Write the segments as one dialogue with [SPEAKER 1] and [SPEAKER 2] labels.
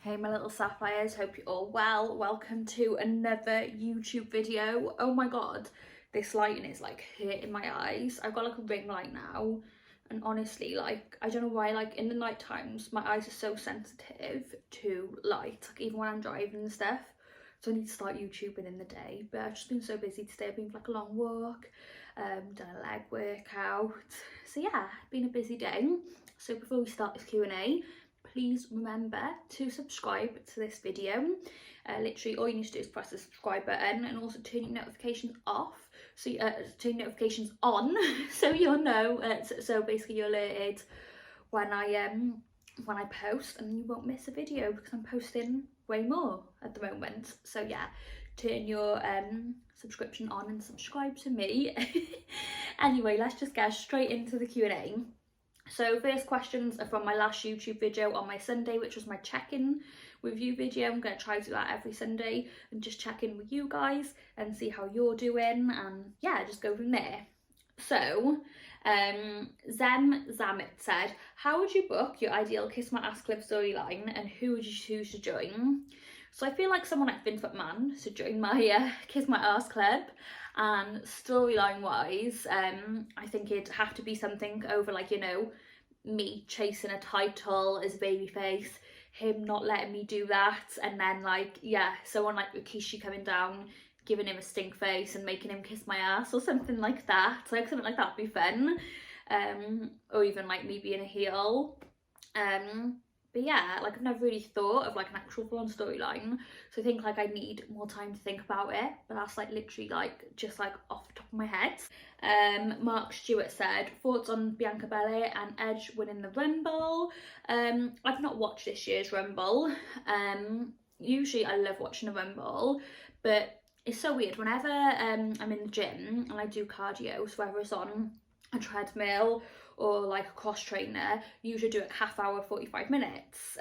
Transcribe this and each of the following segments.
[SPEAKER 1] Hey my little sapphires, hope you're all well. Welcome to another YouTube video. Oh my god, this lighting is like hurting my eyes. I've got like a ring light now, and honestly, like, I don't know why, like in the night times my eyes are so sensitive to light, like even when I'm driving and stuff. So I need to start YouTubing in the day, but I've just been so busy today. I've been for like a long walk, done a leg workout. So yeah, been a busy day. So before we start this Q&A, please remember to subscribe to this video. Literally all you need to do is press the subscribe button and also turn your notifications off, so turn your notifications on so you'll know, so basically you're alerted when I post, and you won't miss a video because I'm posting way more at the moment. So yeah, turn your subscription on and subscribe to me. Anyway, let's just get straight into the Q&A. So first questions are from my last YouTube video on my Sunday, which was my check-in with you video. I'm going to try to do that every Sunday and just check in with you guys and see how you're doing, and yeah, just go from there. So Zamit said, how would you book your ideal Kiss My Ass Club storyline and who would you choose to join? So I feel like someone like Vince McMahon should join my Kiss My Ass Club. And storyline wise, I think it'd have to be something over, like, you know, me chasing a title as a babyface, him not letting me do that, and then like, yeah, someone like Rikishi coming down, giving him a stink face and making him kiss my ass or something like that. Like something like that'd be fun. Or even like me being a heel. But yeah, like I've never really thought of like an actual full-on storyline, so I think like I need more time to think about it, but that's like literally like just like off the top of my head. Mark Stewart said, thoughts on Bianca Belair and Edge winning the Rumble? I've not watched this year's Rumble. Usually I love watching a Rumble, but it's so weird whenever I'm in the gym and I do cardio, so whether it's on a treadmill or like a cross trainer, usually do it half hour, 45 minutes.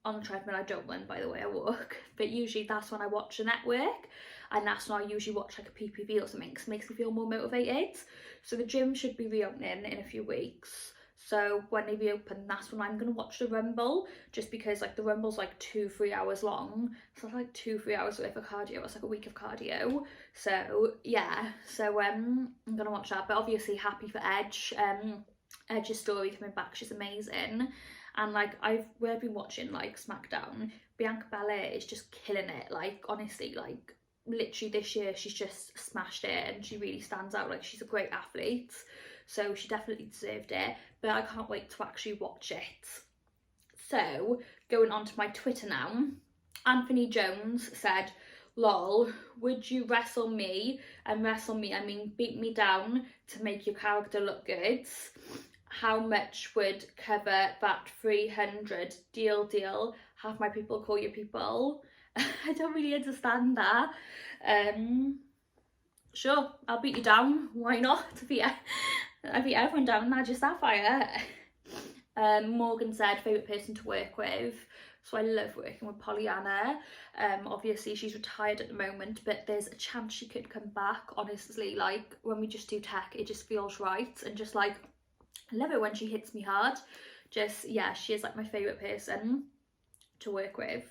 [SPEAKER 1] On the treadmill I don't run, by the way, I walk, but usually that's when I watch the network, and that's when I usually watch like a PPV or something, because it makes me feel more motivated. So the gym should be reopening in a few weeks, so when they reopen, that's when I'm going to watch the Rumble, just because like the Rumble's like 2-3 hours long, so it's like 2-3 hours worth of cardio. It's like a week of cardio. So yeah, so I'm going to watch that, but obviously happy for Edge. Edge's story coming back, she's amazing. And like I've been watching like SmackDown, Bianca Belair is just killing it. Like honestly, like literally this year she's just smashed it, and she really stands out. Like she's a great athlete, so she definitely deserved it, but I can't wait to actually watch it. So going on to my Twitter now, Anthony Jones said, lol, would you wrestle me? And wrestle me, I mean beat me down to make your character look good. How much would cover that 300? Deal. Have my people call your people. I don't really understand that. Sure, I'll beat you down. Why not? I beat everyone down. Nadia, Sapphire. Morgan said, favourite person to work with. So I love working with Pollyanna. Obviously she's retired at the moment, but there's a chance she could come back. Honestly, like when we just do tech, it just feels right, and just like I love it when she hits me hard. Just yeah, she is like my favourite person to work with.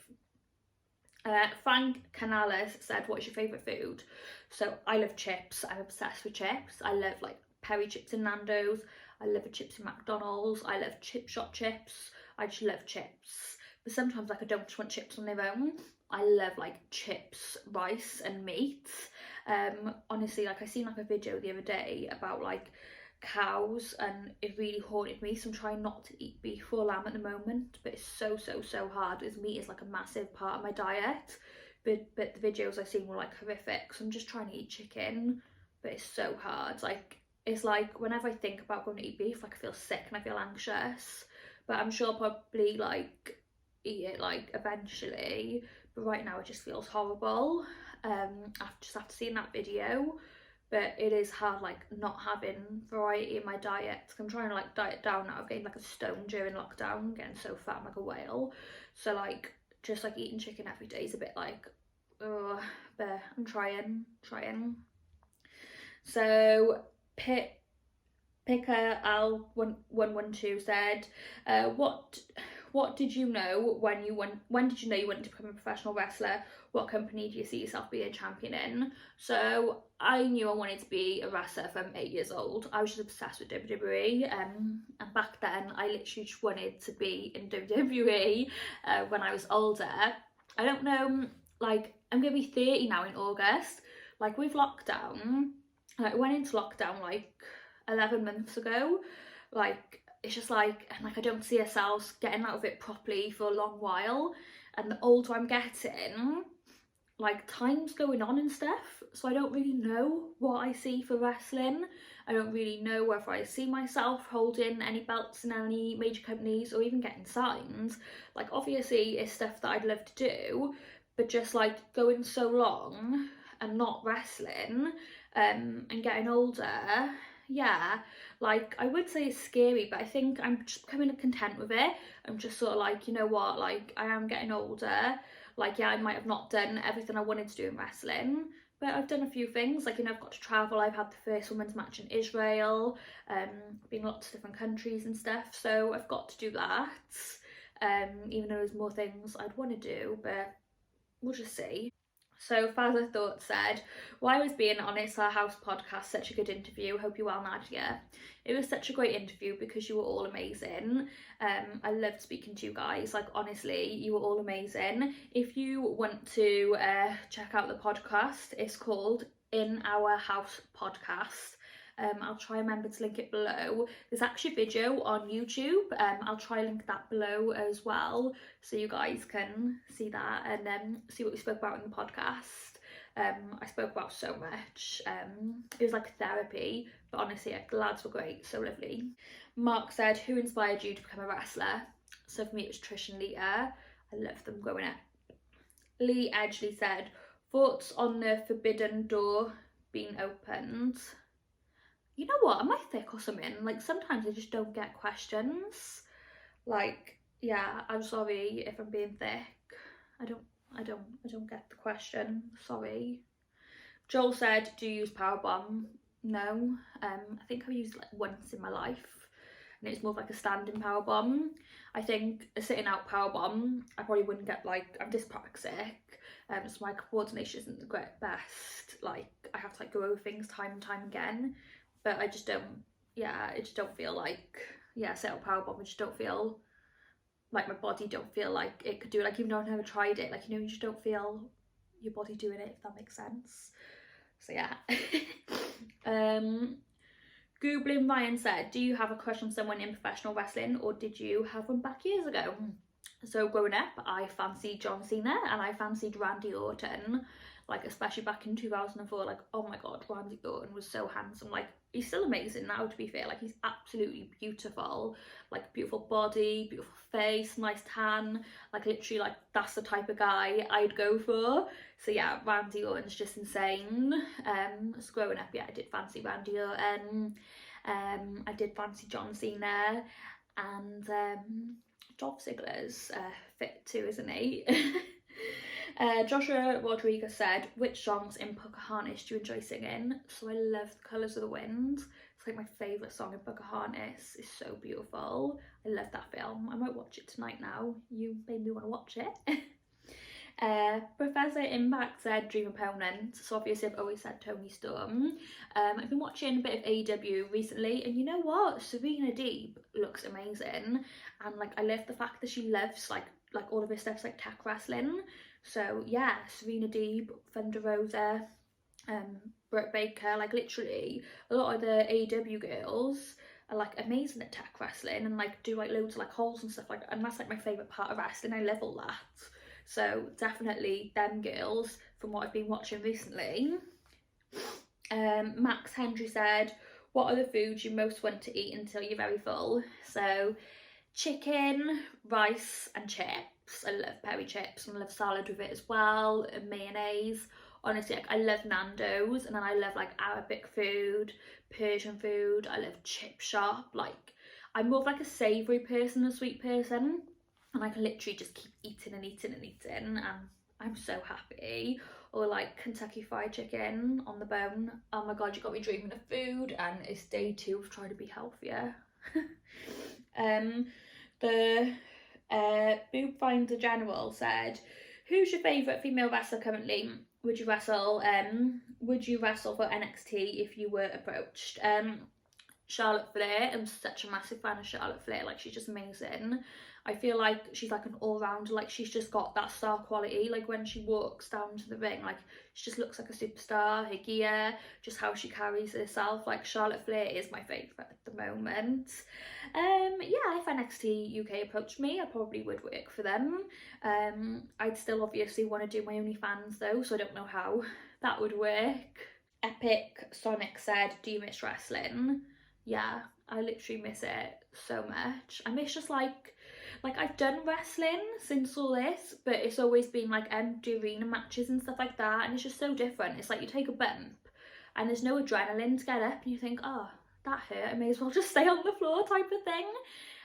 [SPEAKER 1] Frank Canales said, what is your favourite food? So I love chips. I'm obsessed with chips. I love like peri chips in Nando's. I love the chips in McDonald's. I love chip shop chips. I just love chips. But sometimes like I don't just want chips on their own. I love like chips, rice and meat. Honestly, like I seen like a video the other day about like cows, and it really haunted me, so I'm trying not to eat beef or lamb at the moment, but it's so hard, as meat is like a massive part of my diet, but the videos I've seen were like horrific, so I'm just trying to eat chicken, but it's so hard. Like it's like whenever I think about going to eat beef, like I feel sick and I feel anxious, but I'm sure I'll probably like eat it like eventually, but right now it just feels horrible. After seeing that video, but it is hard like not having variety in my diet. I'm trying to like diet down now. I've gained like a stone during lockdown. I'm getting so fat, I'm like a whale, so like just like eating chicken every day is a bit like but I'm trying. So Picker Al 112 said, what What did you know when did you know you wanted to become a professional wrestler? What company do you see yourself being a champion in? So I knew I wanted to be a wrestler from 8 years old. I was just obsessed with WWE, and back then I literally just wanted to be in WWE. When I was older, I don't know, like, I'm gonna be 30 now in August. Like, with lockdown, I went into lockdown like 11 months ago. Like, it's just like, and like I don't see ourselves getting out of it properly for a long while. And the older I'm getting, like, time's going on and stuff, so I don't really know what I see for wrestling. I don't really know whether I see myself holding any belts in any major companies or even getting signed. Like, obviously it's stuff that I'd love to do, but just like going so long and not wrestling, and getting older, yeah, like, I would say it's scary, but I think I'm just becoming content with it. I'm just sort of like, you know what, like, I am getting older. Like, yeah, I might have not done everything I wanted to do in wrestling, but I've done a few things. Like, you know, I've got to travel. I've had the first women's match in Israel, been lots of different countries and stuff, so I've got to do that. Even though there's more things I'd want to do, but we'll just see. So Fazza Thought said, why was being on It's Our House podcast such a good interview? Hope you're well, Nadia. It was such a great interview because you were all amazing. I loved speaking to you guys. Like, honestly, you were all amazing. If you want to check out the podcast, it's called In Our House Podcast. I'll try and remember to link it below. There's actually a video on YouTube. I'll try and link that below as well, so you guys can see that and see what we spoke about in the podcast. I spoke about so much. It was like therapy, but honestly, the lads were great, so lovely. Mark said, who inspired you to become a wrestler? So for me, it was Trish and Lita. I loved them growing up. Lee Edgley said, thoughts on the forbidden door being opened? You know what, am I thick or something? Like, sometimes I just don't get questions. Like, yeah, I'm sorry if I'm being thick. I don't get the question, sorry. Joel said, do you use Powerbomb? No, I think I've used it like once in my life, and it's more of like a standing Powerbomb. I think a sitting out Powerbomb, I probably wouldn't get, like, I'm dyspraxic, so my coordination isn't the best. Like, I have to like go over things time and time again. But I just don't, yeah, I just don't feel like, yeah, set up Powerbomb, I just don't feel like my body don't feel like it could do it. Like, even though I've never tried it, like, you know, you just don't feel your body doing it, if that makes sense. So yeah. Googling Ryan said, do you have a crush on someone in professional wrestling, or did you have one back years ago? So growing up, I fancied John Cena and I fancied Randy Orton. Like, especially back in 2004, like, oh my god, Randy Orton was so handsome. Like, he's still amazing now, to be fair. Like, he's absolutely beautiful. Like, beautiful body, beautiful face, nice tan. Like, literally, like, that's the type of guy I'd go for. So yeah, Randy Orton's just insane. So growing up, yeah, I did fancy Randy Orton. I did fancy John Cena, and Dolph Ziggler's fit too, isn't he? Joshua Rodriguez said, which songs in Pocahontas do you enjoy singing? So I love The Colours of the Wind. It's like my favourite song in Pocahontas. It's so beautiful. I love that film. I might watch it tonight now. You made me want to watch it. Professor Impact said dream opponent. So obviously I've always said Tony Storm. I've been watching a bit of AEW recently, and you know what? Serena Deeb looks amazing. And like, I love the fact that she loves like all of her stuff's like tech wrestling. So yeah, Serena Deeb, Thunder Rosa, Britt Baker, like literally a lot of the AEW girls are like amazing at tech wrestling and like do like loads of like holes and stuff like that, and that's like my favourite part of wrestling. I love all that. So definitely them girls from what I've been watching recently. Max Hendry said, what are the foods you most want to eat until you're very full? So chicken, rice and chips. I love peri chips and I love salad with it as well, and mayonnaise. Honestly, like, I love Nando's, and then I love like Arabic food, Persian food. I love chip shop. Like, I'm more of like a savoury person than a sweet person, and I can literally just keep eating and eating and eating, and I'm so happy. Or like Kentucky Fried Chicken on the bone. Oh my god, you got me dreaming of food, and it's day 2 of trying to be healthier. The Boob Finder General said, who's your favourite female wrestler currently? Would you wrestle for NXT if you were approached? Charlotte Flair. I'm such a massive fan of Charlotte Flair. Like, she's just amazing. I feel like she's like an all-rounder. Like, she's just got that star quality. Like, when she walks down to the ring, like, she just looks like a superstar. Her gear, just how she carries herself. Like, Charlotte Flair is my favourite at the moment. Yeah, if NXT UK approached me, I probably would work for them. I'd still obviously want to do my OnlyFans though, so I don't know how that would work. Epic Sonic said, do you miss wrestling? Yeah, I literally miss it so much. I miss just like I've done wrestling since all this, but it's always been like empty arena matches and stuff like that, and it's just so different. It's like you take a bump and there's no adrenaline to get up and you think, oh, that hurt, I may as well just stay on the floor type of thing.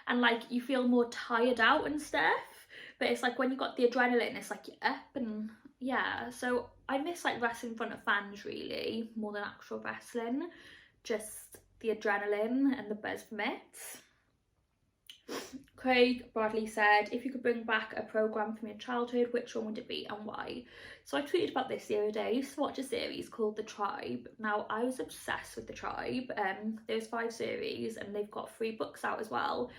[SPEAKER 1] And like you feel more tired out and stuff, but it's like when you got the adrenaline, it's like you're up. And yeah, so I miss like wrestling in front of fans really more than actual wrestling, just the adrenaline and the buzz from it. Craig Bradley said, if you could bring back a programme from your childhood, which one would it be and why? So I tweeted about this the other day. I used to watch a series called The Tribe. Now, I was obsessed with The Tribe. There's 5 series and they've got 3 books out as well.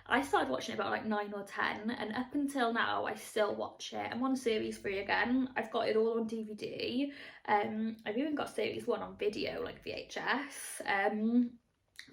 [SPEAKER 1] I started watching it about like 9 or 10, and up until now I still watch it. I'm on series 3 again. I've got it all on DVD. I've even got series 1 on video, like VHS.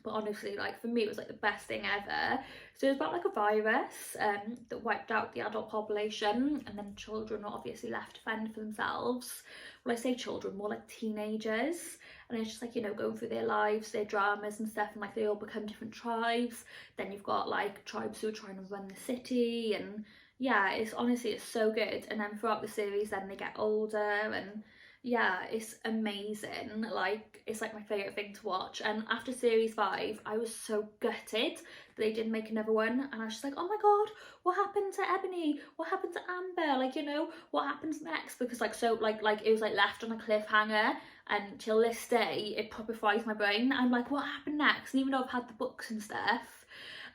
[SPEAKER 1] But honestly, like for me it was like the best thing ever. So it was about like a virus that wiped out the adult population, and then children were obviously left to fend for themselves. Well, I say children, more like teenagers, and it's just like, you know, going through their lives, their dramas and stuff, and like they all become different tribes. Then you've got like tribes who are trying to run the city, and yeah, it's honestly, it's so good. And then throughout the series then they get older, and yeah, it's amazing. Like, it's like my favourite thing to watch. And after series 5, I was so gutted that they didn't make another one. And I was just like, oh my god, what happened to Ebony? What happened to Amber? Like, you know, what happens next? Because like, so like it was like left on a cliffhanger, and till this day it proper fries my brain. I'm like, what happened next? And even though I've had the books and stuff,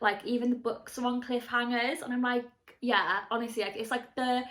[SPEAKER 1] like even the books are on cliffhangers, and I'm like, yeah, honestly, like it's like the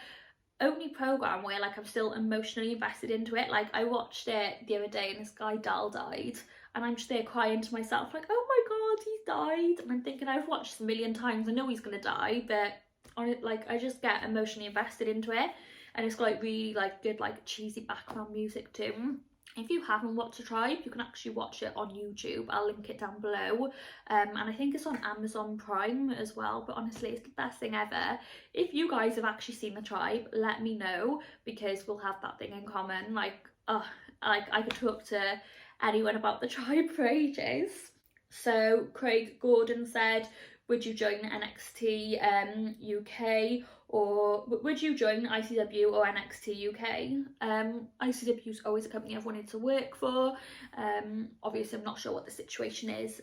[SPEAKER 1] only program where like I'm still emotionally invested into it. Like I watched it the other day and this guy Dal died, and I'm just there crying to myself like, oh my god, he's died. And I'm thinking, I've watched this a million times, I know he's gonna die, but I just get emotionally invested into it. And it's got like really like good like cheesy background music too. If you haven't watched The Tribe, you can actually watch it on YouTube. I'll link it down below. And I think it's on Amazon Prime as well. But honestly, it's the best thing ever. If you guys have actually seen The Tribe, let me know, because we'll have that thing in common. Like, I could talk to anyone about The Tribe for ages. So Craig Gordon said, would you join NXT UK, or would you join ICW or NXT UK? ICW is always a company I've wanted to work for. Obviously I'm not sure what the situation is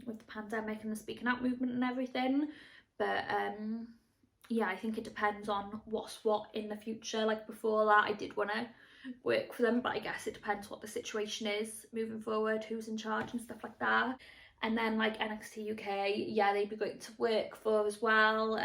[SPEAKER 1] with the pandemic and the speaking out movement and everything, but yeah, I think it depends on what's what in the future. Like before that I did want to work for them, but I guess it depends what the situation is moving forward, who's in charge and stuff like that. And then like NXT UK, yeah, they'd be great to work for as well.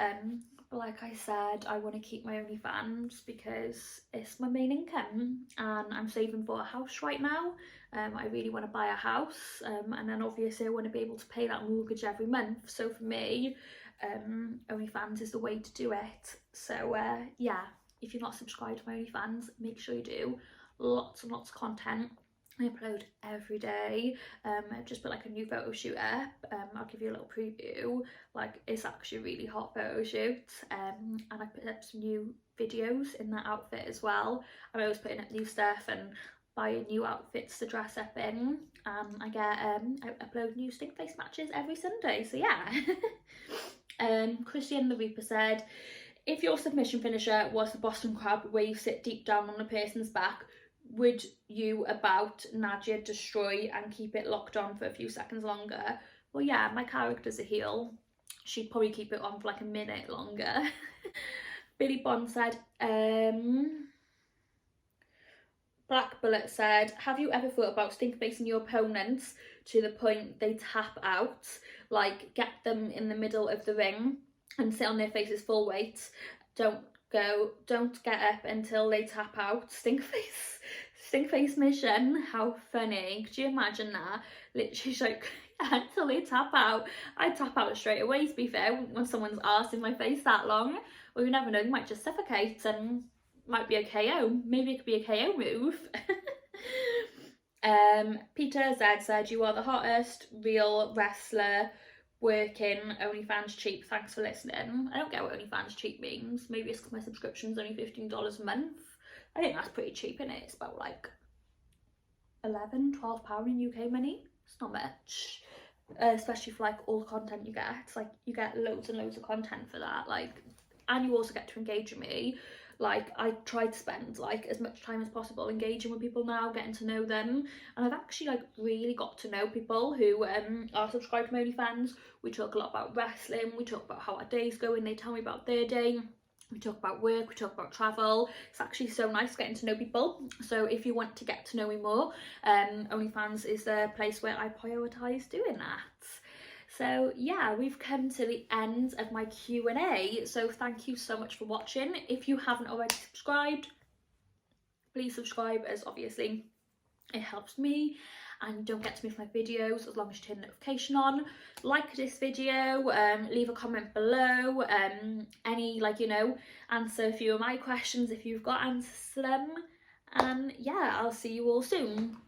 [SPEAKER 1] But like I said, I want to keep my OnlyFans because it's my main income, and I'm saving for a house right now. I really want to buy a house, and then obviously I want to be able to pay that mortgage every month. So for me, OnlyFans is the way to do it. So yeah, if you're not subscribed to my OnlyFans, make sure you do. Lots and lots of content. I upload every day. I've just put like a new photo shoot up. I'll give you a little preview. Like, it's actually a really hot photo shoot, and I put up some new videos in that outfit as well. I'm always putting up new stuff and buying new outfits to dress up in, and I upload new Stinkface matches every Sunday, so yeah. Christian the Reaper said, if your submission finisher was the Boston Crab where you sit deep down on a person's back, would you about Nadia destroy and keep it locked on for a few seconds longer? Well, yeah, my character's a heel. She'd probably keep it on for like a minute longer. Billy Bond said, Black Bullet said, have you ever thought about stinkfacing your opponents to the point they tap out? Like, get them in the middle of the ring and sit on their faces full weight. Don't get up until they tap out. Stinkface mission. How funny. Could you imagine that? Literally like until they tap out. I tap out straight away, to be fair, when someone's arse in my face that long. Or you never know, they might just suffocate and might be a KO. Maybe it could be a KO move. Peter Z said, you are the hottest real wrestler working. OnlyFans cheap. Thanks for listening. I don't get what OnlyFans cheap means. Maybe it's because my subscription's only $15 a month. I think that's pretty cheap, isn't it? It's about like £11-12 in UK money. It's not much, especially for like all the content you get. It's like you get loads and loads of content for that, like, and you also get to engage with me. Like, I try to spend like as much time as possible engaging with people now, getting to know them, and I've actually like really got to know people who are subscribed to my OnlyFans. We talk a lot about wrestling, we talk about how our day's going, they tell me about their day. We talk about work, we talk about travel. It's actually so nice getting to know people. So if you want to get to know me more, OnlyFans is the place where I prioritise doing that. So yeah, we've come to the end of my Q&A. So thank you so much for watching. If you haven't already subscribed, please subscribe, as obviously it helps me. And don't forget to miss my videos as long as you turn the notification on. Like this video, leave a comment below, any, like, you know, answer a few of my questions if you've got answers to them. And yeah, I'll see you all soon.